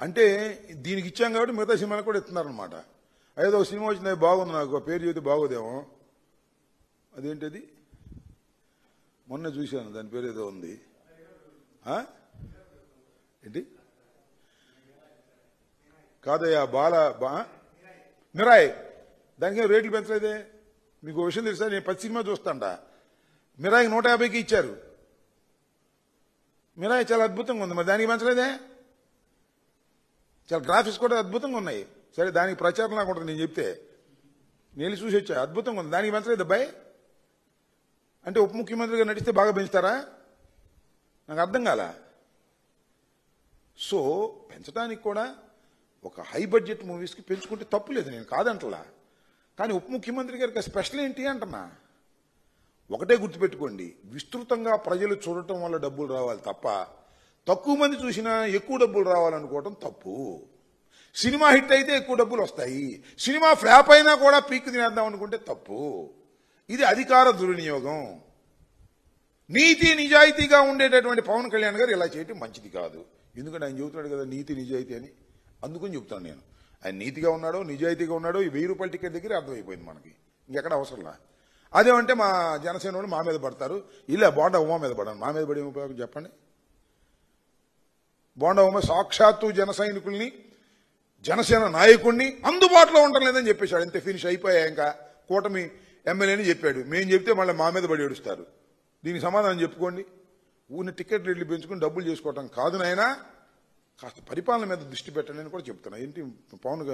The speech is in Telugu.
అంటే దీనికి ఇచ్చాం కాబట్టి మిగతా సినిమాలకు కూడా ఇస్తున్నారనమాట. ఏదో సినిమా వచ్చింది బాగుంది, నాకు ఆ పేరు చెబితే బాగోదేమో. అదేంటిది మొన్న చూశాను, దాని పేరు ఏదో ఉంది. ఏంటి కాదయ్యా మిరాయ్, దానికి రేట్లు పెంచలేదే. మీకు విషయం తెలుసా, నేను 10 సినిమా చూస్తాంట, మిరాయికి 150కి ఇచ్చారు. మిరాయి చాలా అద్భుతంగా ఉంది, మరి దానికి పెంచలేదే. చాలా గ్రాఫిక్స్ కూడా అద్భుతంగా ఉన్నాయి. సరే దానికి ప్రచారం నాకు ఉంటుంది, నేను చెప్తే నేను చూసి వచ్చా, అద్భుతంగా ఉంది, దానికి పెంచలేదు అబ్బాయి. అంటే ఉప ముఖ్యమంత్రిగా నడిస్తే బాగా పెంచుతారా, నాకు అర్థం కాల. సో పెంచడానికి కూడా ఒక హై బడ్జెట్ మూవీస్కి పెంచుకుంటే తప్పు లేదు, నేను కాదంటలా. కానీ ఉప ముఖ్యమంత్రి గారికి స్పెషల్ ఏంటి అంటున్నా. ఒకటే గుర్తుపెట్టుకోండి, విస్తృతంగా ప్రజలు చూడటం వల్ల డబ్బులు రావాలి తప్ప తక్కువ మంది చూసినా ఎక్కువ డబ్బులు రావాలనుకోవటం తప్పు. సినిమా హిట్ అయితే ఎక్కువ డబ్బులు వస్తాయి, సినిమా ఫ్లాప్ అయినా కూడా పీక్ తినేద్దాం అనుకుంటే తప్పు. ఇది అధికార దుర్వినియోగం. నీతి నిజాయితీగా ఉండేటటువంటి పవన్ కళ్యాణ్ గారు ఇలా చేయటం మంచిది కాదు. ఎందుకంటే ఆయన చెబుతున్నాడు కదా నీతి నిజాయితీ అని, అందుకని చెప్తాను నేను. ఆయన నీతిగా ఉన్నాడో నిజాయితీగా ఉన్నాడో ఈ 1000 రూపాయల టికెట్ దగ్గర అర్థమైపోయింది మనకి, ఇంకెక్కడ అవసరంలా. అదేమంటే మా జనసేన వాళ్ళు మా మీద పడతారు, ఇలా బోండా ఉమా మీద పడాను, మా మీద పడే ఉపయోగం చెప్పండి. బోండా ఉమా సాక్షాత్తు జన సైనికుల్ని జనసేన నాయకుడిని అందుబాటులో ఉండడం లేదని చెప్పేశాడు. అంతే, ఫినిష్ అయిపోయా. ఇంకా కూటమి ఎమ్మెల్యేని చెప్పాడు, మేము చెప్తే మళ్ళీ మా మీద పడి ఏడుస్తారు. దీనికి సమాధానం చెప్పుకోండి. ఊరిని టికెట్ రేట్లు పెంచుకుని డబ్బులు చేసుకోవటం కాదు నాయనా, కాస్త పరిపాలన మీద దృష్టి పెట్టండి అని కూడా చెప్తున్నా. ఏంటి పవన్